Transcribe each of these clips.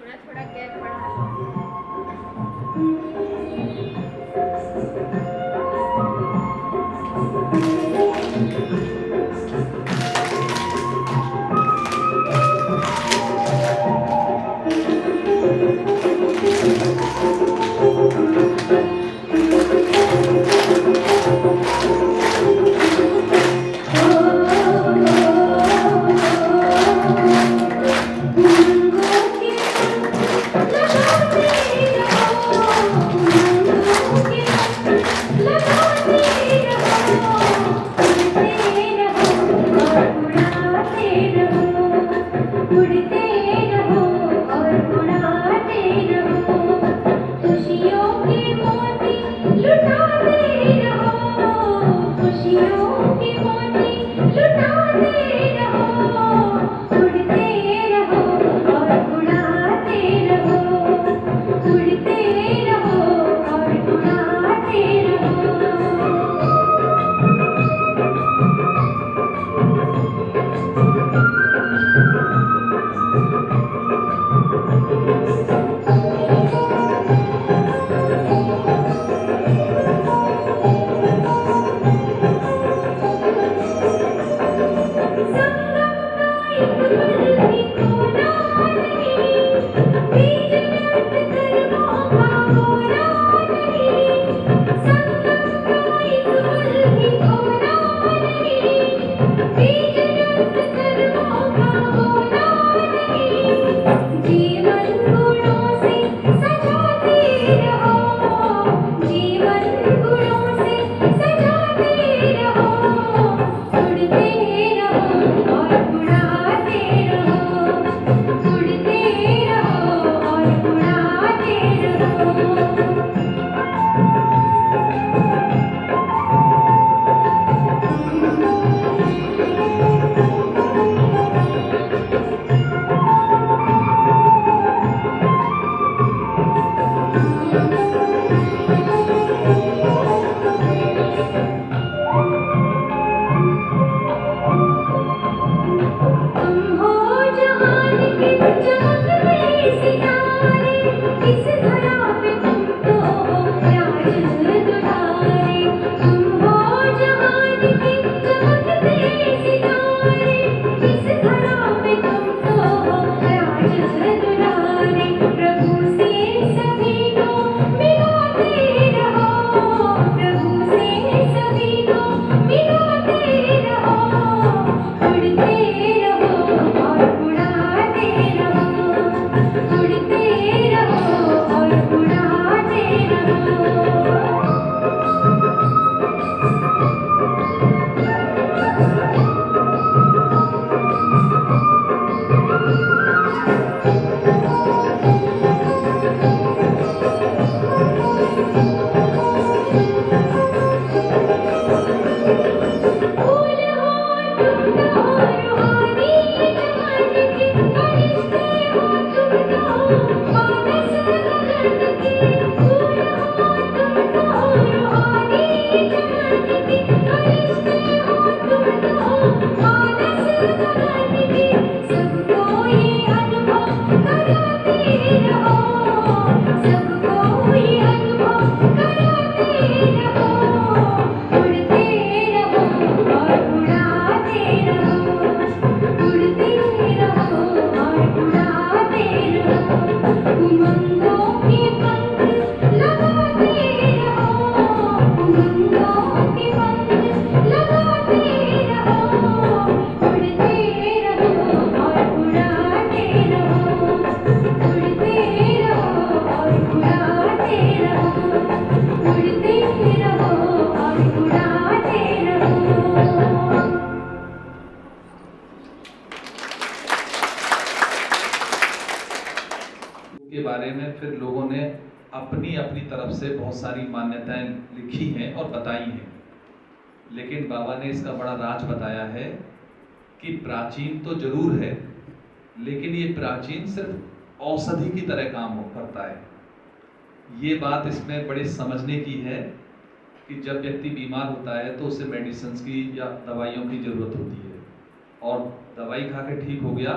ना थोड़ा गैप बढ़ा लो। के बारे में फिर लोगों ने अपनी अपनी तरफ से बहुत सारी मान्यताएं लिखी हैं और बताई हैं, लेकिन बाबा ने इसका बड़ा राज बताया है कि प्राचीन तो जरूर है, लेकिन ये प्राचीन सिर्फ औषधि की तरह काम करता है। ये बात इसमें बड़े समझने की है कि जब व्यक्ति बीमार होता है तो उसे मेडिसिन की या दवाइयों की ज़रूरत होती है, और दवाई खा के ठीक हो गया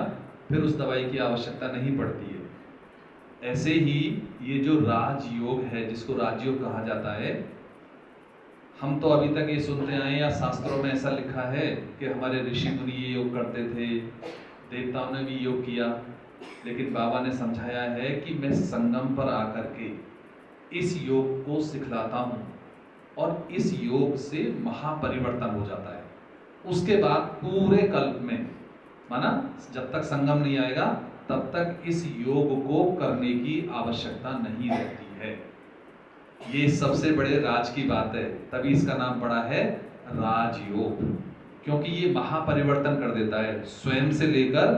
फिर उस दवाई की आवश्यकता नहीं पड़ती है। ऐसे ही ये जो राजयोग है, जिसको राजयोग कहा जाता है, हम तो अभी तक ये सुनते आए या शास्त्रों में ऐसा लिखा है कि हमारे ऋषि मुनि ये योग करते थे, देवताओं ने भी योग किया। लेकिन बाबा ने समझाया है कि मैं संगम पर आकर के इस योग को सिखलाता हूँ और इस योग से महापरिवर्तन हो जाता है। उसके बाद पूरे कल्प में, माना जब तक संगम नहीं आएगा तब तक इस योग को करने की आवश्यकता नहीं रहती है। ये सबसे बड़े राज की बात है, तभी इसका नाम पड़ा है राजयोग, क्योंकि ये महापरिवर्तन कर देता है। स्वयं से लेकर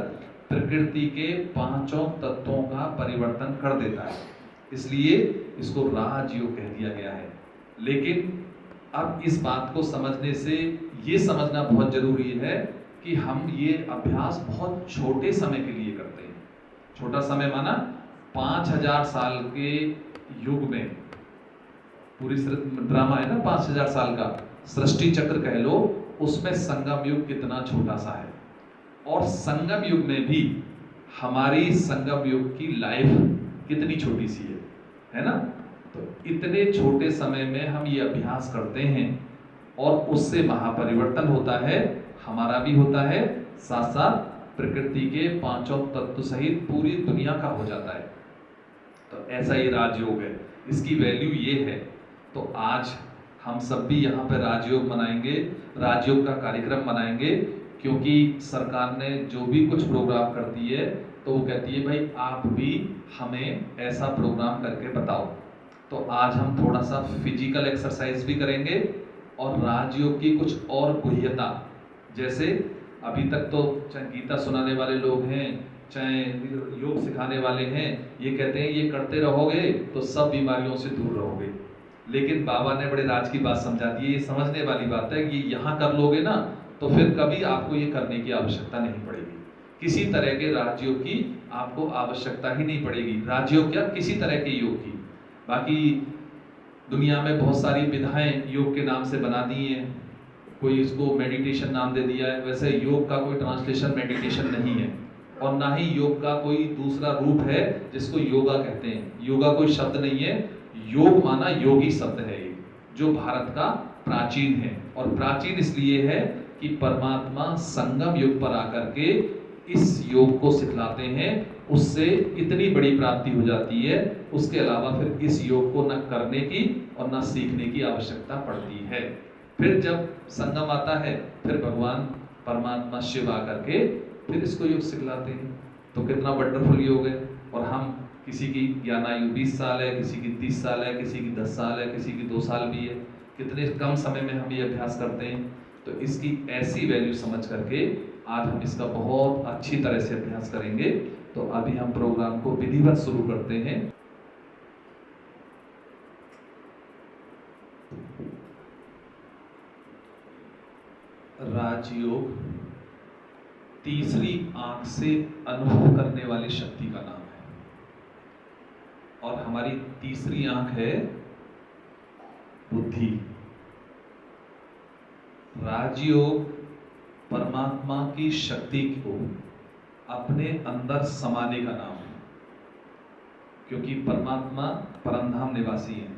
प्रकृति के पांचों तत्वों का परिवर्तन कर देता है, इसलिए इसको राजयोग कह दिया गया है। लेकिन अब इस बात को समझने से ये समझना बहुत जरूरी है कि हम ये अभ्यास बहुत छोटे समय के लिए करते हैं। छोटा समय माना 5000 साल के युग में, पूरी ड्रामा है ना 5000 साल का, सृष्टि चक्र कह लो, उसमें संगम युग कितना छोटा सा है। और संगम युग में भी हमारी संगम युग की लाइफ कितनी छोटी सी है ना। तो इतने छोटे समय में हम ये अभ्यास करते हैं और उससे महापरिवर्तन होता है, हमारा भी होता है, साथ साथ प्रकृति के पांचों तत्व सहित पूरी दुनिया का हो जाता है। तो ऐसा ये राजयोग है, इसकी वैल्यू ये है। तो आज हम सब भी यहाँ पे राजयोग मनाएंगे, राजयोग का कार्यक्रम मनाएंगे, क्योंकि सरकार ने जो भी कुछ प्रोग्राम करती है तो वो कहती है भाई आप भी हमें ऐसा प्रोग्राम करके बताओ। तो आज हम थोड़ा सा फिजिकल एक्सरसाइज भी करेंगे और राजयोग की कुछ और गुह्यता, जैसे अभी तक तो चाहे गीता सुनाने वाले लोग हैं, चाहे योग सिखाने वाले हैं, ये कहते हैं ये करते रहोगे तो सब बीमारियों से दूर रहोगे। लेकिन बाबा ने बड़े राज की बात समझा दी है, ये समझने वाली बात है कि यहाँ कर लोगे ना तो फिर कभी आपको ये करने की आवश्यकता नहीं पड़ेगी। किसी तरह के राजयोग की आपको आवश्यकता ही नहीं पड़ेगी। राजयोग क्या, किसी तरह के योग की। बाकी दुनिया में बहुत सारी विधाएं योग के नाम से बना दी हैं, कोई इसको मेडिटेशन नाम दे दिया है। वैसे योग का कोई ट्रांसलेशन मेडिटेशन नहीं है और ना ही योग का कोई दूसरा रूप है जिसको योगा कहते हैं। योगा कोई शब्द नहीं है, योग माना योगी शब्द है ये, जो भारत का प्राचीन है। और प्राचीन इसलिए है कि परमात्मा संगम युग पर आकर के इस योग को सिखलाते हैं, उससे इतनी बड़ी प्राप्ति हो जाती है। उसके अलावा फिर इस योग को न करने की और न सीखने की आवश्यकता पड़ती है। फिर जब संगम आता है फिर भगवान परमात्मा शिव आकर के फिर इसको योग सिखलाते हैं। तो कितना वंडरफुल योग है। और हम किसी की ज्ञानायु 20 साल है, किसी की 30 साल है, किसी की 10 साल है, किसी की 2 साल भी है, कितने कम समय में हम ये अभ्यास करते हैं। तो इसकी ऐसी वैल्यू समझ करके आज हम इसका बहुत अच्छी तरह से अभ्यास करेंगे। तो अभी हम प्रोग्राम को विधिवत शुरू करते हैं। राजयोग तीसरी आंख से अनुभव करने वाली शक्ति का नाम है और हमारी तीसरी आंख है बुद्धि। राजयोग परमात्मा की शक्ति को अपने अंदर समाने का नाम है, क्योंकि परमात्मा परमधाम निवासी है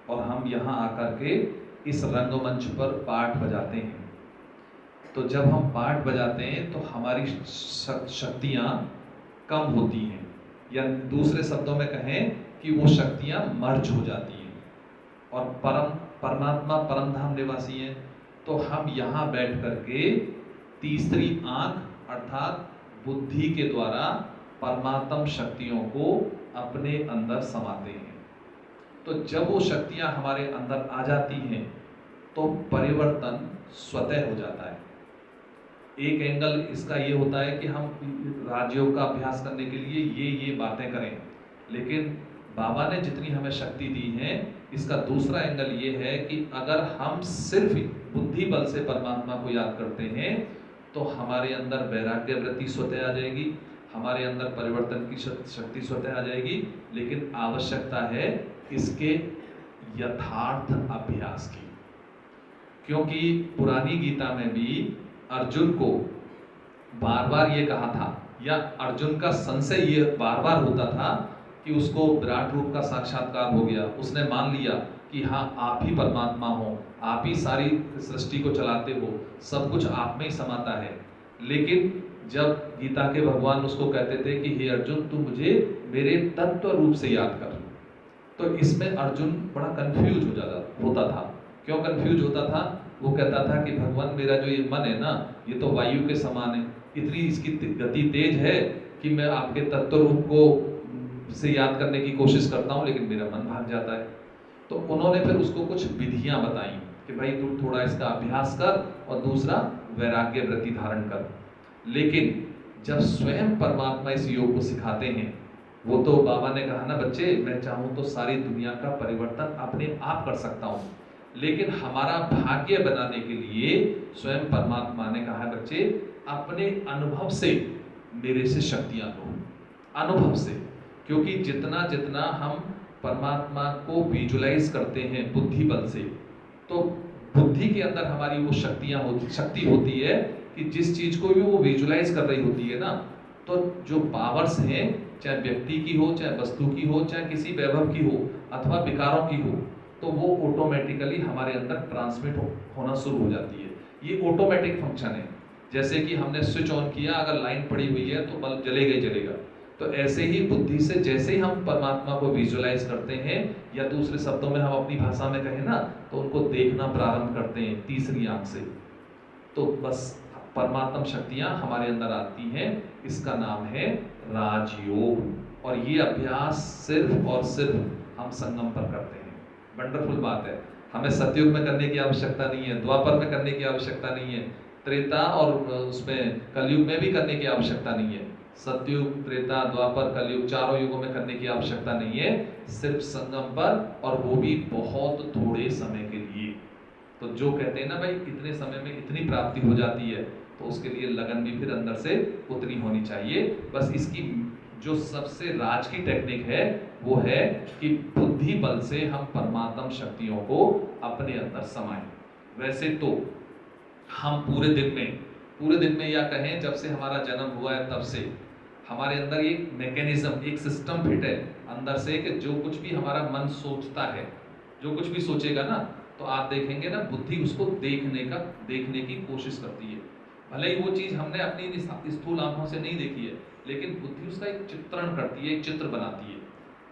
और हम यहाँ आकर के इस रंगमंच पर पाठ बजाते हैं। तो जब हम पाठ बजाते हैं तो हमारी शक्तियाँ कम होती हैं, या दूसरे शब्दों में कहें कि वो शक्तियाँ मर्ज हो जाती हैं। और परमात्मा परमधाम निवासी हैं, तो हम यहाँ बैठ करके तीसरी आंख अर्थात बुद्धि के द्वारा परमात्म शक्तियों को अपने अंदर समाते हैं। तो जब वो शक्तियाँ हमारे अंदर आ जाती हैं तो परिवर्तन स्वतः हो जाता है। एक एंगल इसका ये होता है कि हम राजयोग का अभ्यास करने के लिए ये बातें करें, लेकिन बाबा ने जितनी हमें शक्ति दी है, इसका दूसरा एंगल ये है कि अगर हम सिर्फ बुद्धि बल से परमात्मा को याद करते हैं तो हमारे अंदर वैराग्य वृत्ति स्वतः आ जाएगी, हमारे अंदर परिवर्तन की शक्ति स्वतः आ जाएगी। लेकिन आवश्यकता है इसके यथार्थ अभ्यास की, क्योंकि पुरानी गीता में भी अर्जुन को बार बार ये कहा था, या अर्जुन का संशय ये बार बार होता था कि उसको विराट रूप का साक्षात्कार हो गया, उसने मान लिया कि हाँ आप ही परमात्मा हो, आप ही सारी सृष्टि को चलाते हो, सब कुछ आप में ही समाता है। लेकिन जब गीता के भगवान उसको कहते थे कि हे अर्जुन तू मुझे मेरे तत्व रूप से याद कर, तो इसमें अर्जुन बड़ा कंफ्यूज हो जाता होता था। क्यों कंफ्यूज होता था? वो कहता था कि भगवान मेरा जो ये मन है ना, ये तो वायु के समान है, इतनी इसकी गति तेज है कि मैं आपके तत्व रूप को से याद करने की कोशिश करता हूँ लेकिन मेरा मन भाग जाता है। तो उन्होंने फिर उसको कुछ विधियां बताई कि भाई तू थोड़ा इसका अभ्यास कर और दूसरा वैराग्य वृत्ति धारण कर। लेकिन जब स्वयं परमात्मा इस योग को सिखाते हैं, वो तो बाबा ने कहा ना बच्चे मैं चाहूं तो सारी दुनिया का परिवर्तन अपने आप कर सकता हूं, लेकिन हमारा भाग्य बनाने के लिए स्वयं परमात्मा ने कहा बच्चे अपने अनुभव से मेरे से शक्तियां लो, अनुभव से। क्योंकि जितना जितना हम परमात्मा को विजुलाइज करते हैं बुद्धि बल से, तो बुद्धि के अंदर हमारी वो शक्ति होती है कि जिस चीज को भी वो विजुलाइज कर रही होती है ना, तो जो पावर्स हैं, चाहे व्यक्ति की हो, चाहे वस्तु की हो, चाहे किसी वैभव की हो अथवा विकारों की हो, तो वो ऑटोमेटिकली हमारे अंदर ट्रांसमिट होना शुरू हो जाती है। ये ऑटोमेटिक फंक्शन है। जैसे कि हमने स्विच ऑन किया, अगर लाइन पड़ी हुई है तो बल्ब जलेगा ही जलेगा। तो ऐसे ही बुद्धि से जैसे ही हम परमात्मा को विजुलाइज करते हैं, या दूसरे शब्दों में हम अपनी भाषा में कहें ना, तो उनको देखना प्रारंभ करते हैं तीसरी आंख से, तो बस परमात्म शक्तियां हमारे अंदर आती हैं। इसका नाम है राजयोग। और ये अभ्यास सिर्फ और सिर्फ हम संगम पर करते हैं। वंडरफुल बात है, हमें सतयुग में करने की आवश्यकता नहीं है, द्वापर में करने की आवश्यकता नहीं है, त्रेता और उसमें कलयुग में भी करने की आवश्यकता नहीं है। सतयुग, त्रेता, द्वापर, कलयुग चारों युगों में करने की आवश्यकता नहीं है, सिर्फ संगम पर, और वो भी बहुत थोड़े समय के लिए। तो जो कहते हैं ना भाई इतने समय में इतनी प्राप्ति हो जाती है, तो उसके लिए लगन भी फिर अंदर से उतनी होनी चाहिए। बस इसकी जो सबसे राज की टेक्निक है वो है कि बुद्धि बल से हम परमात्म शक्तियों को अपने अंदर समाएं। वैसे तो हम पूरे दिन में या कहें जब से हमारा जन्म हुआ है तब से हमारे अंदर एक मैकेनिज्म, एक सिस्टम फिट है अंदर से कि जो कुछ भी हमारा मन सोचता है, जो कुछ भी सोचेगा ना, तो आप देखेंगे ना बुद्धि उसको देखने की कोशिश करती है। भले ही वो चीज हमने अपनी स्थूल आंखों से नहीं देखी है, लेकिन बुद्धि उसका एक चित्रण करती है, एक चित्र बनाती है।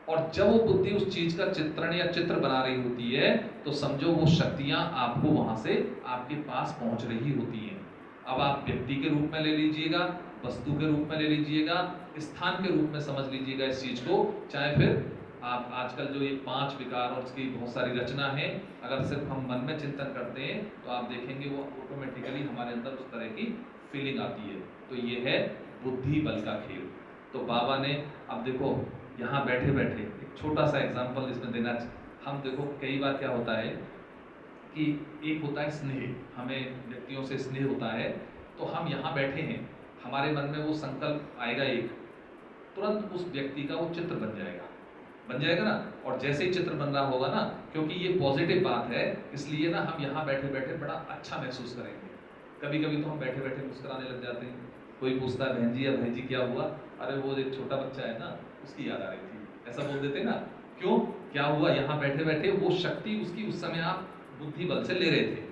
और जब वो बुद्धि उस चीज का चित्रण या चित्र बना रही होती है, तो समझो वो शक्तियां आपको वहां से आपके पास पहुंच रही होती हैं। अब आप व्यक्ति के रूप में ले लीजिएगा, वस्तु के रूप में ले लीजिएगा, स्थान के रूप में समझ लीजिएगा इस चीज को, चाहे फिर आप आजकल जो ये 5 विकार और उसकी बहुत सारी रचना है, अगर सिर्फ हम मन में चिंतन करते हैं तो आप देखेंगे वो ऑटोमेटिकली हमारे अंदर उस तरह की फीलिंग आती है। तो ये है बुद्धि बल का खेल। तो बाबा ने, अब देखो यहाँ बैठे बैठे एक छोटा सा एग्जाम्पल इसमें देना, हम देखो कई बार क्या होता है कि एक होता है स्नेह, हमें व्यक्तियों से स्नेह होता है, तो हम यहाँ बैठे हैं, हमारे मन में वो संकल्प आएगा एक, तुरंत उस व्यक्ति का वो चित्र बन जाएगा ना। और जैसे ही चित्र बन रहा होगा ना, क्योंकि ये पॉजिटिव बात है, इसलिए ना हम यहाँ बैठे बैठे बड़ा अच्छा महसूस करेंगे। कभी कभी तो हम बैठे बैठे मुस्कुराने लग जाते हैं। कोई पूछता है बहन जी या भाई जी क्या हुआ, अरे वो एक छोटा बच्चा है ना, उसकी याद आ रही थी, ऐसा बोल देते ना। क्यों, क्या हुआ, यहाँ बैठे बैठे वो शक्ति उसकी उस समय आप बुद्धि बल से ले रहे थे।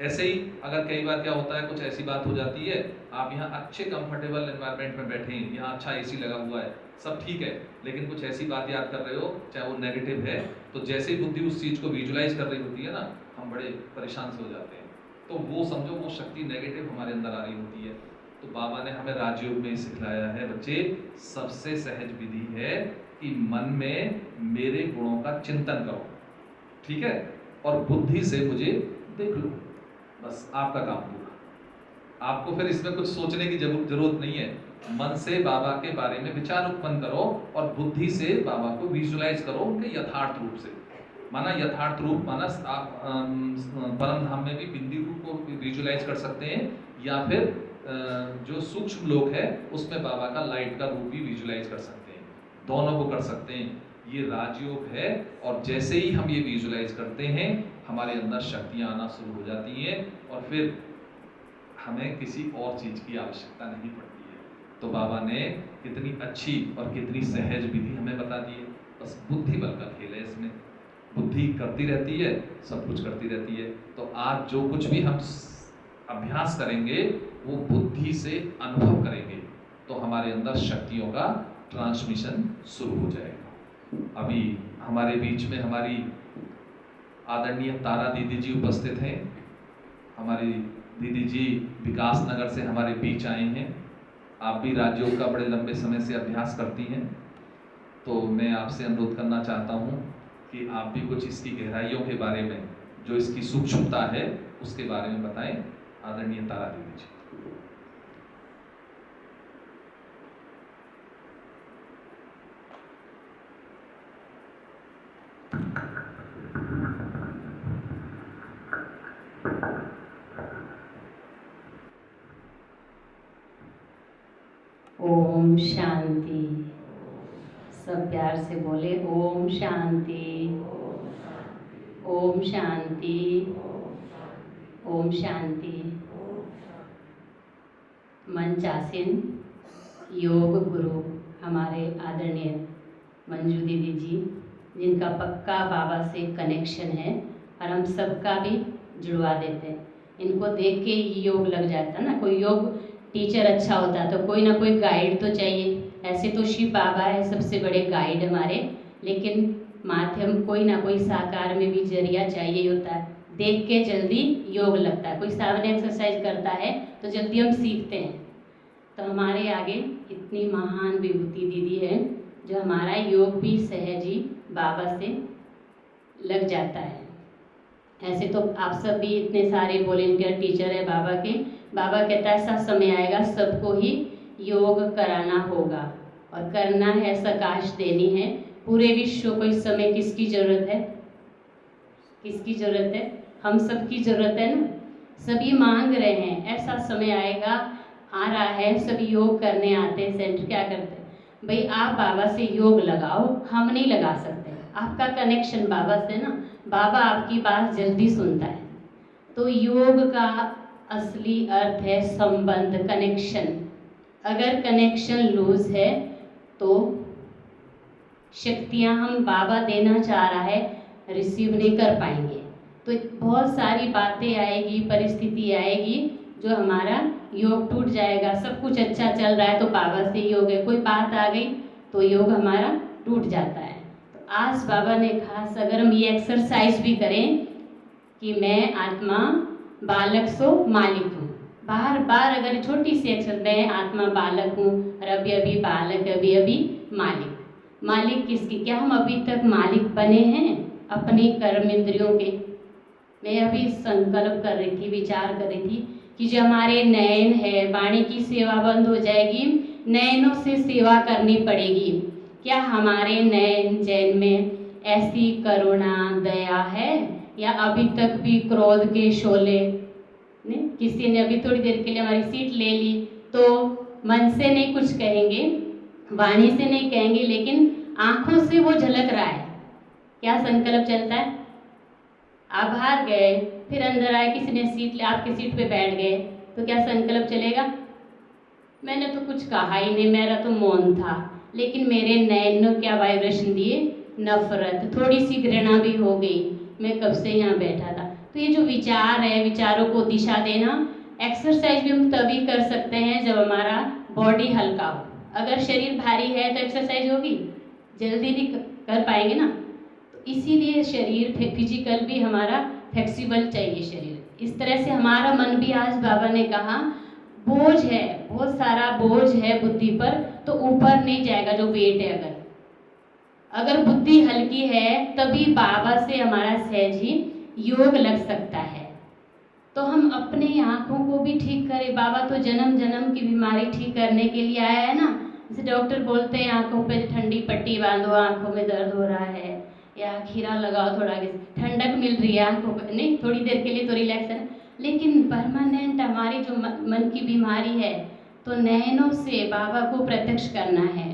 ऐसे ही अगर कई बार क्या होता है, कुछ ऐसी बात हो जाती है, आप यहाँ अच्छे कंफर्टेबल एनवायरनमेंट में बैठे हैं, यहाँ अच्छा एसी लगा हुआ है, सब ठीक है, लेकिन कुछ ऐसी बात याद कर रहे हो, चाहे वो नेगेटिव है, तो जैसे ही बुद्धि उस चीज को विजुलाइज कर रही होती है ना, हम बड़े परेशान से हो जाते हैं। तो वो समझो वो शक्ति नेगेटिव हमारे अंदर आ रही होती है। तो बाबा ने हमें राजयोग में सिखलाया है बच्चे, सबसे सहज विधि है कि मन में मेरे गुणों का चिंतन करो, ठीक है, और बुद्धि से मुझे देख लो, बस आपका काम पूरा। आपको फिर इसमें कुछ सोचने की जरूरत नहीं है। मन से बाबा के बारे में विचार उत्पन्न करो और बुद्धि से बाबा को विजुलाइज करो उनके यथार्थ रूप से। माना यथार्थ रूप, माना आप परम धाम में भी बिंदी रूप को विजुलाइज कर सकते हैं, या फिर जो सूक्ष्म लोक है उसमें बाबा का लाइट का रूप भी विजुलाइज कर सकते हैं, दोनों को कर सकते हैं। ये राजयोग है। और जैसे ही हम ये विजुलाइज करते हैं, हमारे अंदर शक्तियां आना शुरू हो जाती हैं और फिर हमें किसी और चीज की आवश्यकता नहीं पड़ती है। तो बाबा ने कितनी अच्छी और कितनी सहज विधि हमें बता दी है। बस बुद्धि बल का खेल है इसमें, बुद्धि करती रहती है, सब कुछ करती रहती है। तो आज जो कुछ भी हम अभ्यास करेंगे वो बुद्धि से अनुभव करेंगे, तो हमारे अंदर शक्तियों का ट्रांसमिशन शुरू हो जाएगा। अभी हमारे बीच में हमारी आदरणीय तारा दीदी जी उपस्थित हैं। हमारी दीदी जी विकास नगर से हमारे बीच आई हैं। आप भी राजयोग का बड़े लंबे समय से अभ्यास करती हैं, तो मैं आपसे अनुरोध करना चाहता हूं कि आप भी कुछ इसकी गहराइयों के बारे में, जो इसकी सूक्ष्मता है उसके बारे में बताएं। आदरणीय तारा दीदी जी। ओम शांति। सब प्यार से बोले ओम शांति, ओम शांति, ओम शांति। मंचासीन योग गुरु हमारे आदरणीय मंजू दीदी जी, जिनका पक्का बाबा से कनेक्शन है और हम सबका भी जुड़वा देते हैं। इनको देख के ही योग लग जाता है ना। कोई योग टीचर अच्छा होता है तो कोई ना कोई गाइड तो चाहिए। ऐसे तो शिव बाबा है सबसे बड़े गाइड हमारे, लेकिन माध्यम कोई ना कोई साकार में भी जरिया चाहिए होता है। देख के जल्दी योग लगता है। कोई सामने एक्सरसाइज करता है तो जल्दी हम सीखते हैं। तो हमारे आगे इतनी महान विभूति दीदी है जो हमारा योग भी सहज ही बाबा से लग जाता है। ऐसे तो आप सब भी इतने सारे वॉलेंटियर टीचर है बाबा के। बाबा कहता है ऐसा समय आएगा सबको ही योग कराना होगा और करना है, सकाश देनी है। पूरे विश्व को इस समय किसकी ज़रूरत है? किसकी ज़रूरत है? हम सब की ज़रूरत है ना। सभी मांग रहे हैं ऐसा समय आएगा, आ रहा है। सभी योग करने आते हैं सेंटर। क्या करते हैं भाई, आप बाबा से योग लगाओ, हम नहीं लगा सकते। आपका कनेक्शन बाबा से ना, बाबा आपकी बात जल्दी सुनता है। तो योग का असली अर्थ है संबंध, कनेक्शन। अगर कनेक्शन लूज है तो शक्तियां हम बाबा देना चाह रहा है रिसीव नहीं कर पाएंगे। तो बहुत सारी बातें आएगी, परिस्थिति आएगी जो हमारा योग टूट जाएगा। सब कुछ अच्छा चल रहा है तो बाबा से योग है, कोई बात आ गई तो योग हमारा टूट जाता है। तो आज बाबा ने खास अगर हम ये एक्सरसाइज भी करें कि मैं आत्मा बालक सो मालिक हूँ, बार बार अगर छोटी सी एक्सरसाइज, मैं आत्मा बालक हूँ और अभी अभी बालक, अभी अभी मालिक। मालिक किसकी? क्या हम अभी तक मालिक बने हैं अपनी कर्म इंद्रियों के? मैं अभी संकल्प कर रही थी, विचार कर रही थी कि जो हमारे नयन है, वाणी की सेवा बंद हो जाएगी, नयनों से सेवा करनी पड़ेगी। क्या हमारे नयन जैन में ऐसी करुणा दया है या अभी तक भी क्रोध के शोले? नहीं, किसी ने अभी थोड़ी देर के लिए हमारी सीट ले ली तो मन से नहीं कुछ कहेंगे, वाणी से नहीं कहेंगे, लेकिन आंखों से वो झलक रहा है। क्या संकल्प चलता है? आप बाहर गए, फिर अंदर आए, किसी ने सीट आपकी सीट पे बैठ गए तो क्या संकल्प चलेगा? मैंने तो कुछ कहा ही नहीं, मेरा तो मौन था, लेकिन मेरे नयन ने क्या वाइब्रेशन दिए? नफरत, थोड़ी सी घृणा भी हो गई। मैं कब से यहाँ बैठा था। तो ये जो विचार है, विचारों को दिशा देना, एक्सरसाइज भी हम तभी कर सकते हैं जब हमारा बॉडी हल्का हो। अगर शरीर भारी है तो एक्सरसाइज होगी? जल्दी नहीं कर पाएंगे ना। तो इसीलिए शरीर फिजिकल भी हमारा फ्लेक्सिबल चाहिए शरीर। इस तरह से हमारा मन भी, आज बाबा ने कहा बोझ है, बहुत सारा बोझ है बुद्धि पर, तो ऊपर नहीं जाएगा जो वेट है। अगर बुद्धि हल्की है तभी बाबा से हमारा सहज ही योग लग सकता है। तो हम अपने आँखों को भी ठीक करें। बाबा तो जन्म जन्म की बीमारी ठीक करने के लिए आया है ना। जैसे डॉक्टर बोलते हैं आँखों पे ठंडी पट्टी बांधो, आँखों में दर्द हो रहा है, या खीरा लगाओ, थोड़ा ठंडक मिल रही है आँखों पे, नहीं थोड़ी देर के लिए तो रिलैक्स है। लेकिन परमानेंट हमारी जो मन की बीमारी है, तो नयनों से बाबा को प्रत्यक्ष करना है।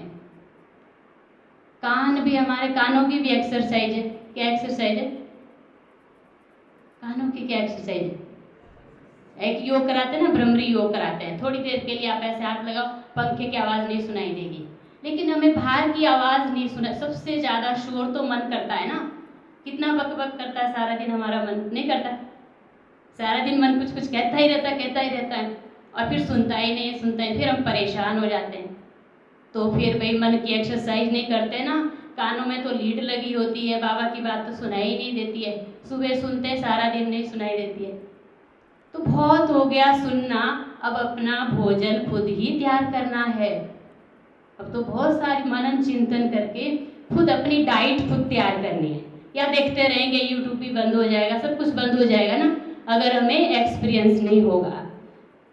कान भी, हमारे कानों की भी एक्सरसाइज है। क्या एक्सरसाइज है? कानों की क्या एक्सरसाइज है? एक योग कराते हैं ना, भ्रमरी योग कराते हैं। थोड़ी देर के लिए आप ऐसे हाथ लगाओ, पंखे की आवाज़ नहीं सुनाई देगी, लेकिन हमें बाहर की आवाज़ नहीं सुना। सबसे ज़्यादा शोर तो मन करता है ना, कितना बक बक करता है सारा दिन हमारा मन, नहीं करता? सारा दिन मन कुछ कुछ कहता ही रहता है और फिर सुनता ही नहीं, फिर हम परेशान हो जाते हैं। तो फिर भाई मन की एक्सरसाइज नहीं करते ना, कानों में तो लीड लगी होती है, बाबा की बात तो सुनाई नहीं देती है, सुबह सुनते सारा दिन नहीं सुनाई देती है। तो बहुत हो गया सुनना, अब अपना भोजन खुद ही तैयार करना है। अब तो बहुत सारी मनन चिंतन करके खुद अपनी डाइट खुद तैयार करनी है। या देखते रहेंगे यूट्यूब भी बंद हो जाएगा, सब कुछ बंद हो जाएगा ना, अगर हमें एक्सपीरियंस नहीं होगा।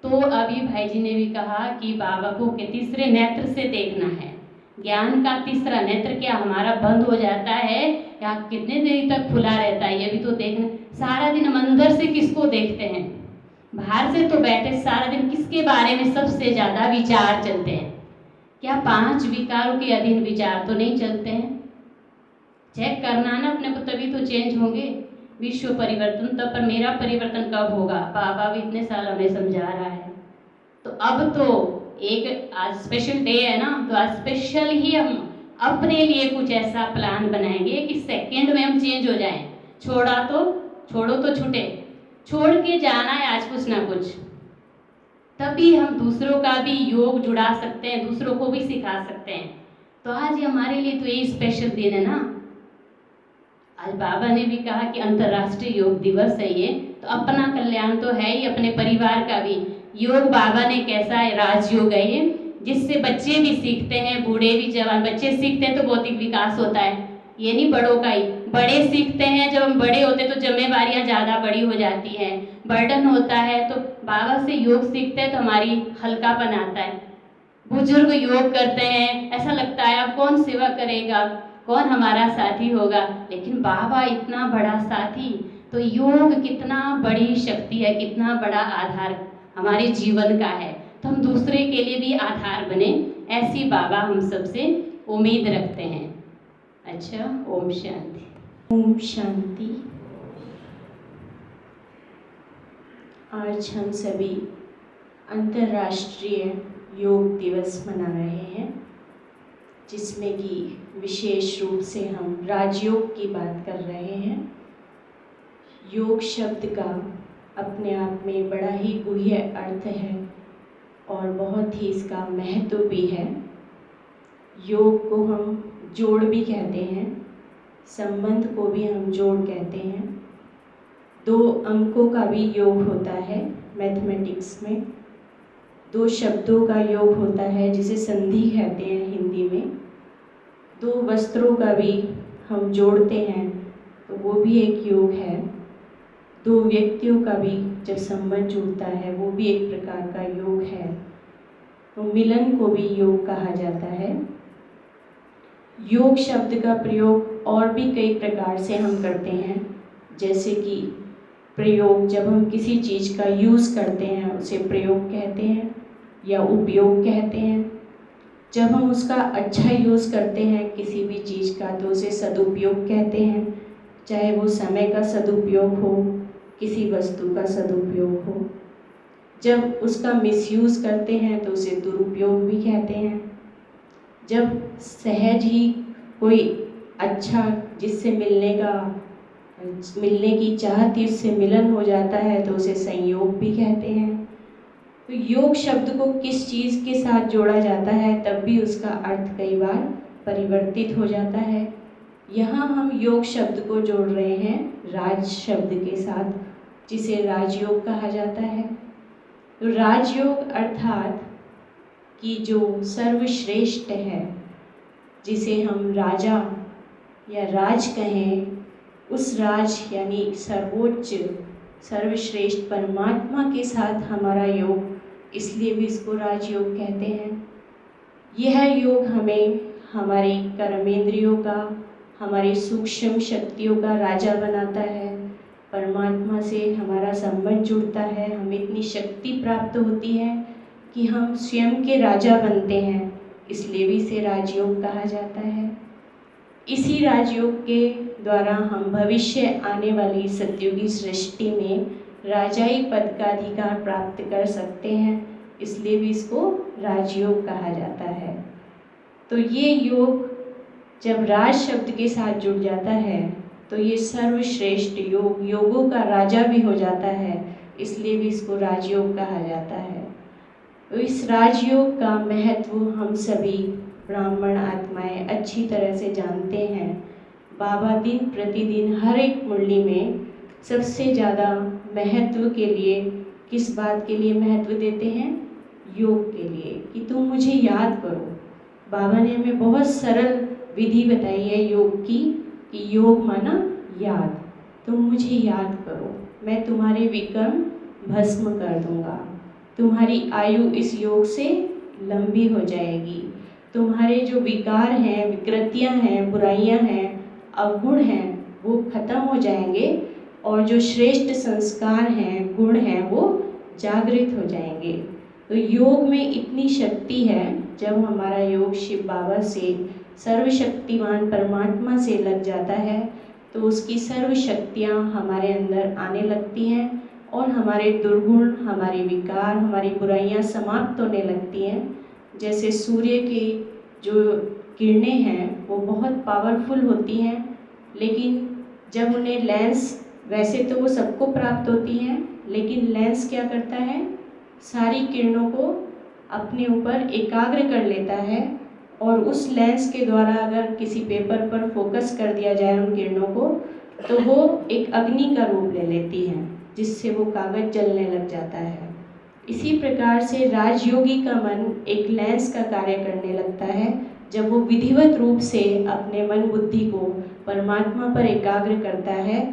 तो अभी भाई जी ने भी कहा कि बाबा को के तीसरे नेत्र से देखना है। ज्ञान का तीसरा नेत्र क्या हमारा बंद हो जाता है या कितने देर तक खुला रहता है, ये भी तो देखना। सारा दिन हम अंदर से किसको देखते हैं? बाहर से तो बैठे सारा दिन किसके बारे में सबसे ज़्यादा विचार चलते हैं? क्या 5 विकारों के अधीन विचार तो नहीं चलते हैं? चेक करना ना अपने को, तभी तो चेंज होंगे। विश्व परिवर्तन तब, पर मेरा परिवर्तन कब होगा? बाबा भी इतने साल हमें समझा रहा है। तो अब तो एक आज स्पेशल डे है ना, तो आज स्पेशल ही हम अपने लिए कुछ ऐसा प्लान बनाएंगे कि सेकंड में हम चेंज हो जाएं। छोड़ो तो छूटे, छोड़ के जाना है आज कुछ ना कुछ, तभी हम दूसरों का भी योग जुड़ा सकते हैं, दूसरों को भी सिखा सकते हैं। तो आज हमारे लिए तो यही स्पेशल दिन है ना। आज बाबा ने भी कहा कि अंतर्राष्ट्रीय योग दिवस है ये, तो अपना कल्याण तो है ही, अपने परिवार का भी। योग बाबा ने कैसा है, राजयोग है ये, जिससे बच्चे भी सीखते हैं, बूढ़े भी, जवान, बच्चे सीखते हैं तो भौतिक विकास होता है। ये नहीं बड़ों का ही, बड़े सीखते हैं। जब हम बड़े होते हैं तो जिम्मेवारियां ज़्यादा बड़ी हो जाती हैं, बर्डन होता है। तो बाबा से योग सीखते हैं तो हमारी हल्कापन आता है। बुजुर्ग योग करते हैं, ऐसा लगता है अब कौन सेवा करेगा, कौन हमारा साथी होगा, लेकिन बाबा इतना बड़ा साथी। तो योग कितना बड़ी शक्ति है, कितना बड़ा आधार हमारे जीवन का है। तो हम दूसरे के लिए भी आधार बने, ऐसी बाबा हम सबसे उम्मीद रखते हैं। अच्छा, ओम शांति। ओम शांति। आज हम सभी अंतर्राष्ट्रीय योग दिवस मना रहे हैं, जिसमें कि विशेष रूप से हम राजयोग की बात कर रहे हैं। योग शब्द का अपने आप में बड़ा ही गूढ़ अर्थ है और बहुत ही इसका महत्व भी है। योग को हम जोड़ भी कहते हैं, संबंध को भी हम जोड़ कहते हैं। 2 अंकों का भी योग होता है मैथमेटिक्स में, 2 शब्दों का योग होता है जिसे संधि कहते हैं हिंदी में। 2 वस्त्रों का भी हम जोड़ते हैं तो वो भी एक योग है। 2 व्यक्तियों का भी जब संबंध जुड़ता है वो भी एक प्रकार का योग है। तो मिलन को भी योग कहा जाता है। योग शब्द का प्रयोग और भी कई प्रकार से हम करते हैं, जैसे कि प्रयोग जब हम किसी चीज़ का यूज़ करते हैं उसे प्रयोग कहते हैं या उपयोग कहते हैं। जब हम उसका अच्छा यूज़ करते हैं किसी भी चीज़ का तो उसे सदुपयोग कहते हैं, चाहे वो समय का सदुपयोग हो, किसी वस्तु का सदुपयोग हो। जब उसका मिसयूज़ करते हैं तो उसे दुरुपयोग भी कहते हैं। जब सहज ही कोई अच्छा जिससे मिलने की चाहत उससे मिलन हो जाता है तो उसे संयोग भी कहते हैं। तो योग शब्द को किस चीज़ के साथ जोड़ा जाता है तब भी उसका अर्थ कई बार परिवर्तित हो जाता है। यहाँ हम योग शब्द को जोड़ रहे हैं राज शब्द के साथ, जिसे राजयोग कहा जाता है। तो राजयोग अर्थात कि जो सर्वश्रेष्ठ है, जिसे हम राजा या राज कहें, उस राज यानी सर्वोच्च सर्वश्रेष्ठ परमात्मा के साथ हमारा योग, इसलिए भी इसको राजयोग कहते हैं। यह योग हमें हमारी कर्मेंद्रियों का, हमारी सूक्ष्म शक्तियों का राजा बनाता है। परमात्मा से हमारा संबंध जुड़ता है, हमें इतनी शक्ति प्राप्त होती है कि हम स्वयं के राजा बनते हैं, इसलिए भी इसे राजयोग कहा जाता है। इसी राजयोग के द्वारा हम भविष्य आने वाली सत्युगी सृष्टि में राजाई पद का अधिकार प्राप्त कर सकते हैं। इसलिए भी इसको राजयोग कहा जाता है। तो ये योग जब राज शब्द के साथ जुड़ जाता है तो ये सर्वश्रेष्ठ योग, योगों का राजा भी हो जाता है, इसलिए भी इसको राजयोग कहा जाता है। तो इस राजयोग का महत्व हम सभी ब्राह्मण आत्माएं अच्छी तरह से जानते हैं। बाबा दिन प्रतिदिन हर एक मुरली में सबसे ज़्यादा महत्व के लिए किस बात के लिए महत्व देते हैं? योग के लिए, कि तुम मुझे याद करो। बाबा ने हमें बहुत सरल विधि बताई है योग की, कि योग माना याद। तुम मुझे याद करो, मैं तुम्हारे विकर्म भस्म कर दूंगा, तुम्हारी आयु इस योग से लंबी हो जाएगी, तुम्हारे जो विकार हैं, विकृतियां हैं, बुराइयां हैं, अवगुण हैं, वो खत्म हो जाएंगे और जो श्रेष्ठ संस्कार हैं, गुण हैं, वो जागृत हो जाएंगे। तो योग में इतनी शक्ति है, जब हमारा योग शिव बाबा से, सर्वशक्तिमान परमात्मा से लग जाता है तो उसकी सर्व शक्तियाँ हमारे अंदर आने लगती हैं और हमारे दुर्गुण, हमारे विकार, हमारी बुराइयाँ समाप्त होने लगती हैं। जैसे सूर्य की जो किरणें हैं वो बहुत पावरफुल होती हैं, लेकिन जब उन्हें लेंस, वैसे तो वो सबको प्राप्त होती हैं, लेकिन लेंस क्या करता है? सारी किरणों को अपने ऊपर एकाग्र कर लेता है और उस लेंस के द्वारा अगर किसी पेपर पर फोकस कर दिया जाए उन किरणों को, तो वो एक अग्नि का रूप ले लेती हैं, जिससे वो कागज जलने लग जाता है। इसी प्रकार से राजयोगी का मन एक लेंस का कार्य करने लगता है। जब वो विधिवत रूप से अपने मन बुद्धि को परमात्मा पर एकाग्र करता है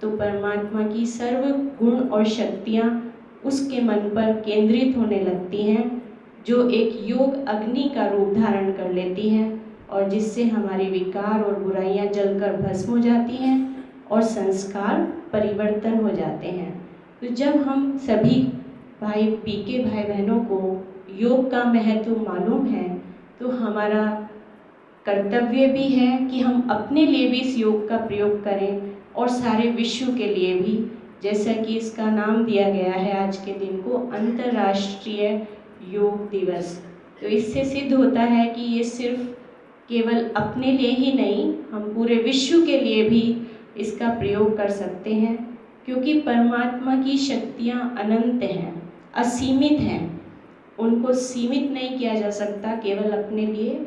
तो परमात्मा की सर्व गुण और शक्तियाँ उसके मन पर केंद्रित होने लगती हैं, जो एक योग अग्नि का रूप धारण कर लेती हैं और जिससे हमारे विकार और बुराइयां जलकर भस्म हो जाती हैं और संस्कार परिवर्तन हो जाते हैं। तो जब हम सभी भाई पीके भाई बहनों को योग का महत्व मालूम है तो हमारा कर्तव्य भी है कि हम अपने लिए भी इस योग का प्रयोग करें और सारे विश्व के लिए भी, जैसा कि इसका नाम दिया गया है आज के दिन को अंतर्राष्ट्रीय योग दिवस। तो इससे सिद्ध होता है कि ये सिर्फ केवल अपने लिए ही नहीं, हम पूरे विश्व के लिए भी इसका प्रयोग कर सकते हैं, क्योंकि परमात्मा की शक्तियाँ अनंत हैं, असीमित हैं, उनको सीमित नहीं किया जा सकता केवल अपने लिए।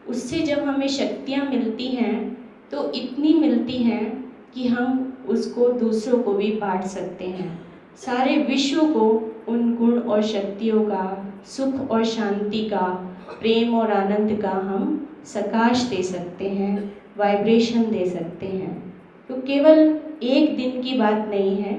उससे जब हमें शक्तियाँ मिलती हैं तो इतनी मिलती हैं कि हम उसको दूसरों को भी बांट सकते हैं। सारे विश्व को उन गुण और शक्तियों का, सुख और शांति का, प्रेम और आनंद का हम सकाश दे सकते हैं, वाइब्रेशन दे सकते हैं। तो केवल एक दिन की बात नहीं है।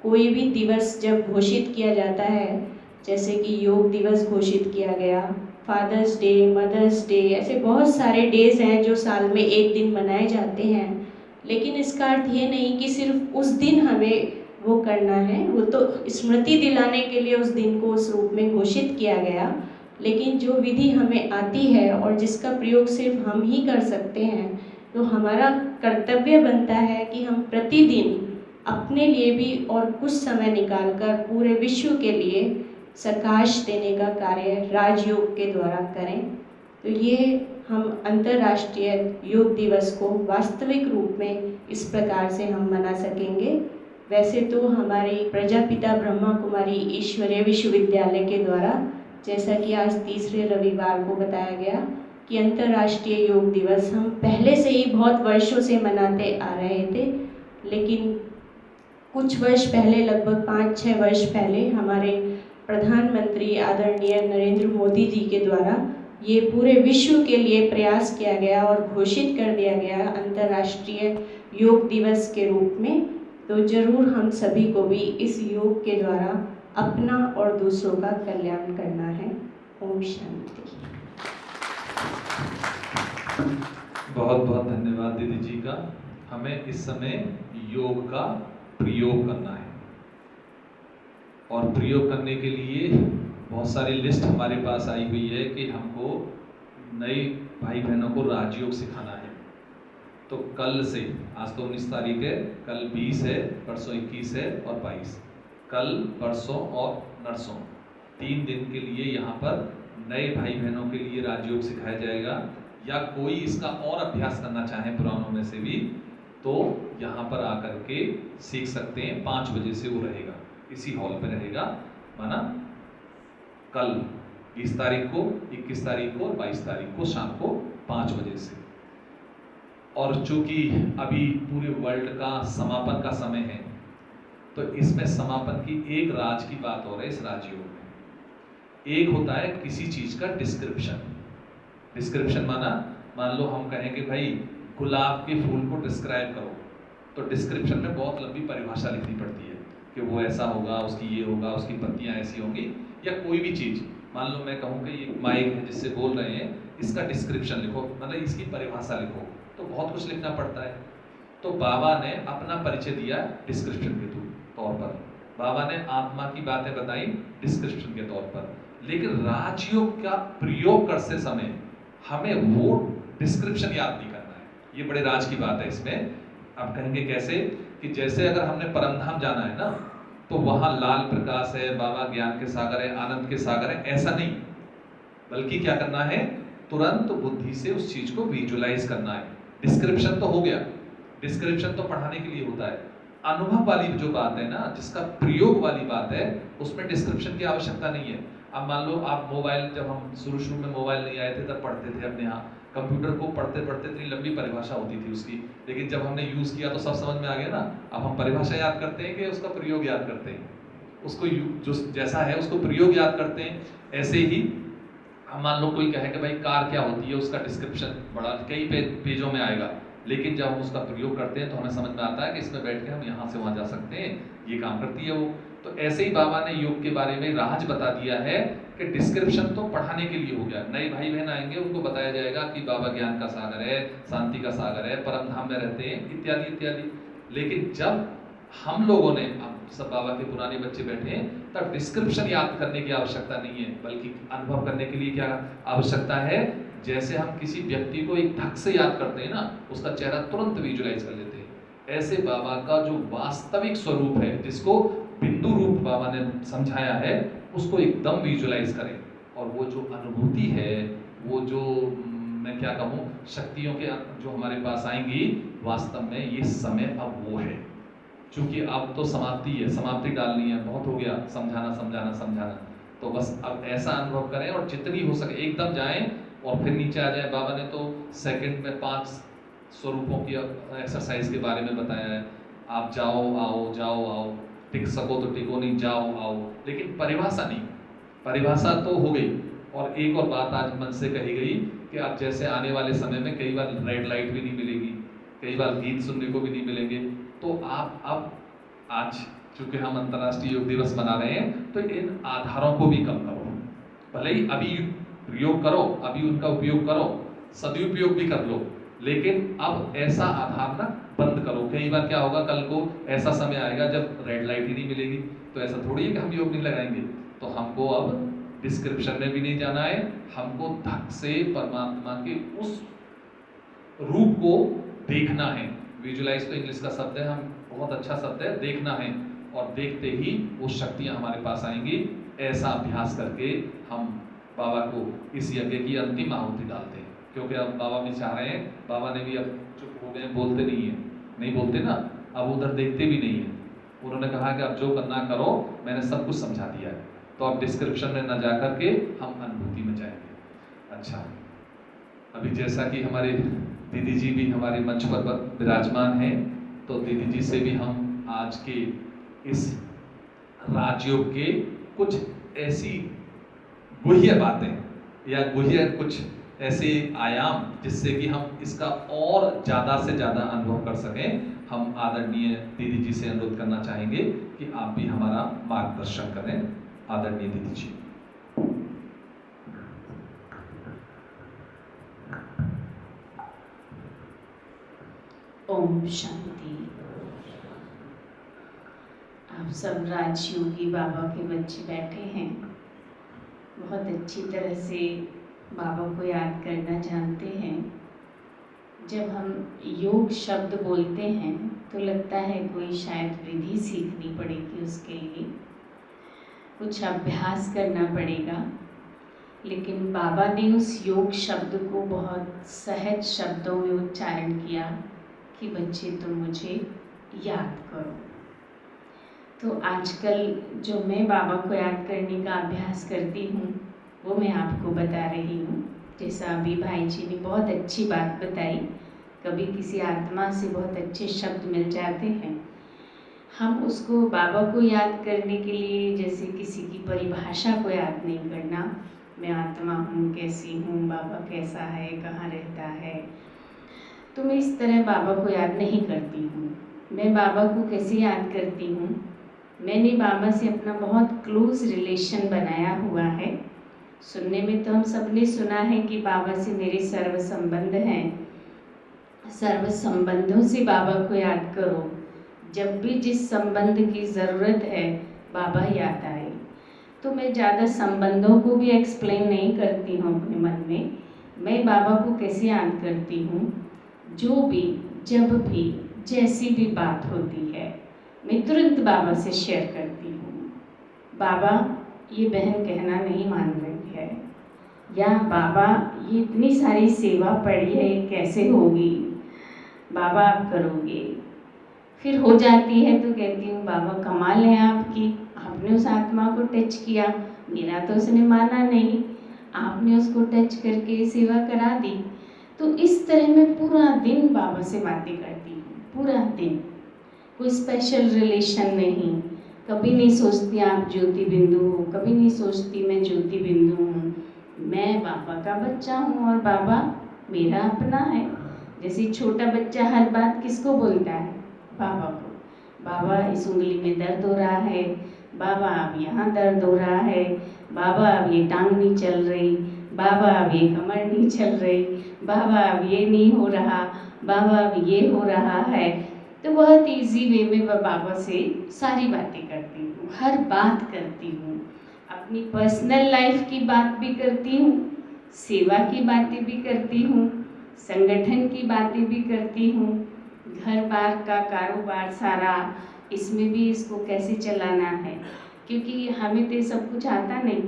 कोई भी दिवस जब घोषित किया जाता है, जैसे कि योग दिवस घोषित किया गया, फादर्स डे, मदर्स डे, ऐसे बहुत सारे डेज हैं जो साल में एक दिन मनाए जाते हैं, लेकिन इसका अर्थ ये नहीं कि सिर्फ उस दिन हमें वो करना है। वो तो स्मृति दिलाने के लिए उस दिन को उस रूप में घोषित किया गया, लेकिन जो विधि हमें आती है और जिसका प्रयोग सिर्फ हम ही कर सकते हैं, तो हमारा कर्तव्य बनता है कि हम प्रतिदिन अपने लिए भी और कुछ समय निकालकर पूरे विश्व के लिए सकाश देने का कार्य राजयोग के द्वारा करें। तो ये हम अंतर्राष्ट्रीय योग दिवस को वास्तविक रूप में इस प्रकार से हम मना सकेंगे। वैसे तो हमारी प्रजापिता ब्रह्मा कुमारी ईश्वरीय विश्वविद्यालय के द्वारा, जैसा कि आज तीसरे रविवार को बताया गया कि अंतर्राष्ट्रीय योग दिवस हम पहले से ही बहुत वर्षों से मनाते आ रहे थे, लेकिन कुछ वर्ष पहले, लगभग 5-6 वर्ष पहले, हमारे प्रधानमंत्री आदरणीय नरेंद्र मोदी जी के द्वारा ये पूरे विश्व के लिए प्रयास किया गया और घोषित कर दिया गया अंतर्राष्ट्रीय योग दिवस के रूप में। तो जरूर हम सभी को भी इस योग के द्वारा अपना और दूसरों का कल्याण करना है। ओम शांति। बहुत बहुत धन्यवाद दीदी जी का। हमें इस समय योग का प्रयोग करना है और प्रयोग करने के लिए बहुत सारी लिस्ट हमारे पास आई हुई है कि हमको नए भाई बहनों को राजयोग सिखाना है। तो कल से, आज तो 19 तारीख है, कल 20 है, परसों 21 है और 22, कल, परसों और नरसों 3 दिन के लिए यहाँ पर नए भाई बहनों के लिए राजयोग सिखाया जाएगा, या कोई इसका और अभ्यास करना चाहे पुरानों में से भी तो यहाँ पर आकर के सीख सकते हैं। 5 बजे से वो रहेगा, इसी हॉल पे रहेगा, माना कल 20 तारीख को, 21 तारीख को और 22 तारीख को शाम को 5 बजे से। और चूंकि अभी पूरे वर्ल्ड का समापन का समय है तो इसमें समापन की एक राज की बात हो रही है इस राजयोग में। एक होता है किसी चीज का डिस्क्रिप्शन। डिस्क्रिप्शन माना, मान लो हम कहेंगे भाई गुलाब के फूल को डिस्क्राइब करो, तो डिस्क्रिप्शन में बहुत लंबी परिभाषा लिखनी पड़ती है कि वो ऐसा होगा, उसकी ये होगा, उसकी पत्तियां ऐसी होंगी, या कोई भी चीज। मान लो मैं कहूँ कि ये माइक है जिससे बोल रहे हैं, इसका डिस्क्रिप्शन लिखो, मतलब इसकी परिभाषा लिखो, तो बहुत कुछ लिखना पड़ता है। तो बाबा ने अपना परिचय दिया डिस्क्रिप्शन के तौर पर, बाबा ने आत्मा की बातें बताई डिस्क्रिप्शन के तौर पर, लेकिन राजयोग का प्रयोग करते समय हमें वो डिस्क्रिप्शन याद नहीं करना है। ये बड़े राज की बात है इसमें। आप कहेंगे कैसे, कि जैसे अगर हमने परमधाम जाना है ना, तो वहां लाल प्रकाश है, बाबा ज्ञान के सागर है, आनंद के सागर है, ऐसा नहीं, बल्कि क्या करना है, तुरंत बुद्धि से उस चीज को विजुलाइज करना है। डिस्क्रिप्शन तो हो गया, डिस्क्रिप्शन तो पढ़ाने के लिए होता है। अनुभव वाली जो बात है ना, जिसका प्रयोग वाली बात है, उसमें डिस्क्रिप्शन की आवश्यकता नहीं है। अब मान लो आप मोबाइल, जब हम शुरू में मोबाइल नहीं आए थे तब पढ़ते थे अपने यहाँ, कंप्यूटर को पढ़ते पढ़ते इतनी लंबी परिभाषा होती थी उसकी, लेकिन जब हमने यूज किया तो सब समझ में आ गया ना। अब हम परिभाषा याद करते हैं कि उसका प्रयोग याद करते हैं, उसको जो जैसा है उसको प्रयोग याद करते हैं। ऐसे ही हम मान लो कोई कहे कि भाई कार क्या होती है, उसका डिस्क्रिप्शन बड़ा कई पेजों में आएगा, लेकिन जब हम उसका प्रयोग करते हैं तो हमें समझ में आता है कि इसमें बैठ के हम यहाँ से वहाँ जा सकते हैं, ये काम करती है वो। तो ऐसे ही बाबा ने योग के बारे में राज बता दिया है कि डिस्क्रिप्शन तो पढ़ाने के लिए हो गया। नए भाई बहन आएंगे, उनको बताया जाएगा कि बाबा ज्ञान का सागर है, शांति का सागर है, परम धाम में रहते हैं, इत्यादि इत्यादि। लेकिन जब हम लोगों ने, अब सब बाबा के पुराने बच्चे बैठे हैं, तब डिस्क्रिप्शन याद करने की आवश्यकता नहीं है, बल्कि अनुभव करने के लिए क्या आवश्यकता है, जैसे हम किसी व्यक्ति को एक धक से याद करते हैं ना, उसका चेहरा तुरंत विजुलाइज कर लेते हैं। ऐसे बाबा का जो वास्तविक स्वरूप है, जिसको बिंदु रूप बाबा ने समझाया है, उसको एकदम विजुलाइज करें। और वो जो अनुभूति है, वो जो मैं क्या कहूँ, शक्तियों के जो हमारे पास आएंगी, वास्तव में ये समय अब वो है। क्योंकि अब तो समाप्ति है, समाप्ति डालनी है, बहुत हो गया समझाना समझाना समझाना। तो बस अब ऐसा अनुभव करें और जितनी हो सके एकदम जाएं और फिर नीचे आ जाए। बाबा ने तो सेकंड में 5 स्वरूपों की एक्सरसाइज के बारे में बताया है। आप जाओ आओ, जाओ आओ, टिक सको तो टिको, नहीं जाओ आओ, लेकिन परिभाषा नहीं। परिभाषा तो हो गई। और एक और बात आज मन से कही गई कि अब जैसे आने वाले समय में कई बार रेड लाइट भी नहीं मिलेगी, कई बार गीत सुनने को भी नहीं मिलेंगे, तो आप अब आज चूंकि हम अंतर्राष्ट्रीय योग दिवस मना रहे हैं, तो इन आधारों को भी कम करो। भले ही अभी प्रयोग करो, अभी उनका उपयोग करो, सदुपयोग भी कर लो, लेकिन अब ऐसा आधार ना बंद करो। कई बार क्या होगा, कल को ऐसा समय आएगा जब रेड लाइट ही नहीं मिलेगी, तो ऐसा थोड़ी है कि हम योग नहीं लगाएंगे। तो हमको अब डिस्क्रिप्शन में भी नहीं जाना है, हमको धक से परमात्मा के उस रूप को देखना है। विजुलाइज तो इंग्लिश का शब्द है, हम बहुत अच्छा शब्द है, देखना है। और देखते ही वो शक्तियां हमारे पास आएंगी। ऐसा अभ्यास करके हम बाबा को इस यज्ञ की अंतिम आहुति डालते हैं। क्योंकि अब बाबा भी चाह रहे हैं, बाबा ने भी अब चुप हो गए, बोलते नहीं बोलते ना, अब उधर देखते भी नहीं है। उन्होंने कहा कि अब जो करना करो, मैंने सब कुछ समझा दिया है, तो अब डिस्क्रिप्शन में न जा करके हम अनुभूति में जाएंगे। अच्छा, अभी जैसा कि हमारे दीदी जी भी हमारे मंच पर विराजमान हैं, तो दीदी जी से भी हम आज के इस राजयोग के कुछ ऐसी गुह्य बातें या गुह्य कुछ ऐसे आयाम, जिससे कि हम इसका और ज़्यादा से ज़्यादा अनुभव कर सकें, हम आदरणीय दीदी जी से अनुरोध करना चाहेंगे कि आप भी हमारा मार्गदर्शन करें। आदरणीय दीदी जी। ओम शांति। आप सब राजयोगी बाबा के बच्चे बैठे हैं, बहुत अच्छी तरह से बाबा को याद करना जानते हैं। जब हम योग शब्द बोलते हैं तो लगता है कोई शायद विधि सीखनी पड़ेगी उसके लिए, कुछ अभ्यास करना पड़ेगा। लेकिन बाबा ने उस योग शब्द को बहुत सहज शब्दों में उच्चारण किया कि बच्चे तुम मुझे याद करो। तो आजकल जो मैं बाबा को याद करने का अभ्यास करती हूँ वो मैं आपको बता रही हूँ। जैसा अभी भाई जी ने बहुत अच्छी बात बताई, कभी किसी आत्मा से बहुत अच्छे शब्द मिल जाते हैं, हम उसको बाबा को याद करने के लिए जैसे किसी की परिभाषा को याद नहीं करना, मैं आत्मा हूँ, कैसी हूँ, बाबा कैसा है, कहाँ रहता है, तो मैं इस तरह बाबा को याद नहीं करती हूँ। मैं बाबा को कैसे याद करती हूँ, मैंने बाबा से अपना बहुत क्लोज रिलेशन बनाया हुआ है। सुनने में तो हम सब ने सुना है कि बाबा से मेरे सर्व संबंध हैं। सर्व संबंधों से बाबा को याद करो। जब भी जिस संबंध की ज़रूरत है बाबा याद आए। तो मैं ज़्यादा संबंधों को भी एक्सप्लेन नहीं करती हूँ अपने मन में। मैं बाबा को कैसे याद करती हूँ, जो भी जब भी जैसी भी बात होती है मैं तुरंत बाबा से शेयर करती हूँ। बाबा ये बहन कहना नहीं मान रही है, या बाबा ये इतनी सारी सेवा पड़ी है कैसे होगी, बाबा आप करोगे। फिर हो जाती है तो कहती हूँ बाबा कमाल है आपकी, आपने उस आत्मा को टच किया, मेरा तो उसने माना नहीं, आपने उसको टच करके सेवा करा दी। तो इस तरह मैं पूरा दिन बाबा से बातें करती हूँ, पूरा दिन। कोई स्पेशल रिलेशन नहीं, कभी नहीं सोचती आप ज्योति बिंदु हो, कभी नहीं सोचती मैं ज्योति बिंदु हूँ। मैं बाबा का बच्चा हूँ और बाबा मेरा अपना है। जैसे छोटा बच्चा हर बात किसको बोलता है, बाबा को। बाबा इस उंगली में दर्द हो रहा है, बाबा अब यहाँ दर्द हो रहा है, बाबा अब ये टांग नहीं चल रही, बाबा अब ये कमर नहीं चल रही, बाबा अब ये नहीं हो रहा, बाबा अब ये हो रहा है। तो बहुत इजी वे में मैं बाबा से सारी बातें करती हूँ, हर बात करती हूँ। अपनी पर्सनल लाइफ की बात भी करती हूँ, सेवा की बातें भी करती हूँ, संगठन की बातें भी करती हूँ, घर बार का कारोबार सारा, इसमें भी इसको कैसे चलाना है, क्योंकि हमें तो ये सब कुछ आता नहीं।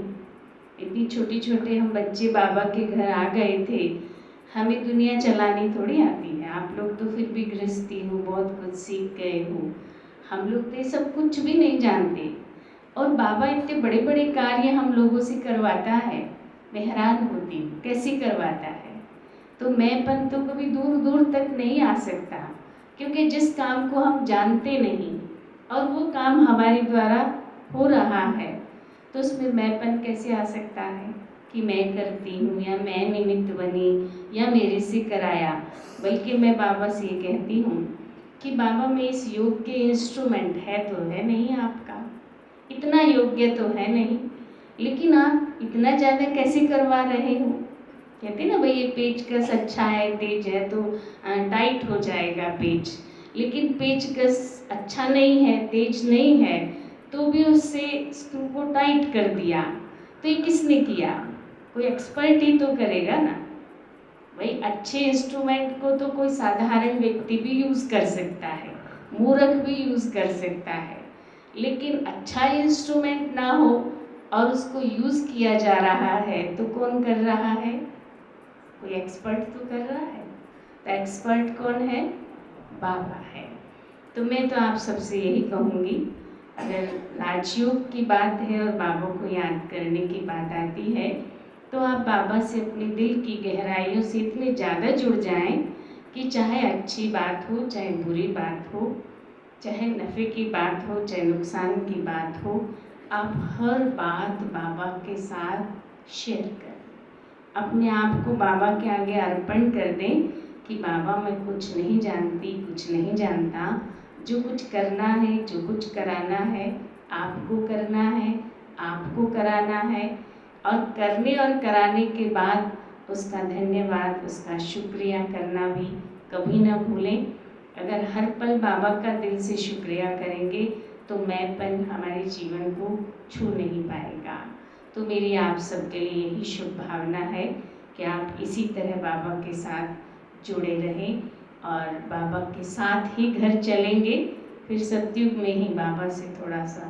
इतनी छोटे छोटे हम बच्चे बाबा के घर आ गए थे, हमें दुनिया चलानी थोड़ी आती है। आप लोग तो फिर भी गृहस्थी हो, बहुत कुछ सीख गए हो, हम लोग तो ये सब कुछ भी नहीं जानते। और बाबा इतने बड़े बड़े कार्य हम लोगों से करवाता है, मैं हैरान होती हूँ कैसे करवाता है। तो मैंपन तो कभी दूर दूर तक नहीं आ सकता, क्योंकि जिस काम को हम जानते नहीं और वो काम हमारे द्वारा हो रहा है, तो उसमें मैंपन कैसे आ सकता है कि मैं करती हूँ या मैं निमित्त बनी या मेरे से कराया। बल्कि मैं बाबा से ये कहती हूँ कि बाबा मैं इस योग के इंस्ट्रूमेंट है तो है नहीं, आपका इतना योग्य तो है नहीं, लेकिन आप इतना ज़्यादा कैसे करवा रहे हो। कहते ना भाई ये पेचकस अच्छा है, तेज है तो टाइट हो जाएगा पेच, लेकिन पेचकस अच्छा नहीं है, तेज नहीं है, तो भी उससे स्क्रू को टाइट कर दिया, तो ये किसने किया, कोई एक्सपर्ट ही तो करेगा ना। भाई अच्छे इंस्ट्रूमेंट को तो कोई साधारण व्यक्ति भी यूज़ कर सकता है, मूर्ख भी यूज़ कर सकता है, लेकिन अच्छा इंस्ट्रूमेंट ना हो और उसको यूज़ किया जा रहा है तो कौन कर रहा है, कोई एक्सपर्ट तो कर रहा है। तो एक्सपर्ट कौन है, बाबा है। तो मैं तो आप सबसे यही कहूँगी, अगर राजयोग की बात है और बाबा को याद करने की बात आती है, तो आप बाबा से अपने दिल की गहराइयों से इतने ज़्यादा जुड़ जाएं कि चाहे अच्छी बात हो, चाहे बुरी बात हो, चाहे नफ़े की बात हो, चाहे नुकसान की बात हो, आप हर बात बाबा के साथ शेयर करें। अपने आप को बाबा के आगे अर्पण कर दें कि बाबा मैं कुछ नहीं जानती, कुछ नहीं जानता, जो कुछ करना है, जो कुछ कराना है, आपको करना है, आपको कराना है। और करने और कराने के बाद उसका धन्यवाद, उसका शुक्रिया करना भी कभी ना भूलें। अगर हर पल बाबा का दिल से शुक्रिया करेंगे तो मैंपन हमारे जीवन को छू नहीं पाएगा। तो मेरी आप सबके लिए यही शुभ भावना है कि आप इसी तरह बाबा के साथ जुड़े रहें और बाबा के साथ ही घर चलेंगे। फिर सतयुग में ही बाबा से थोड़ा सा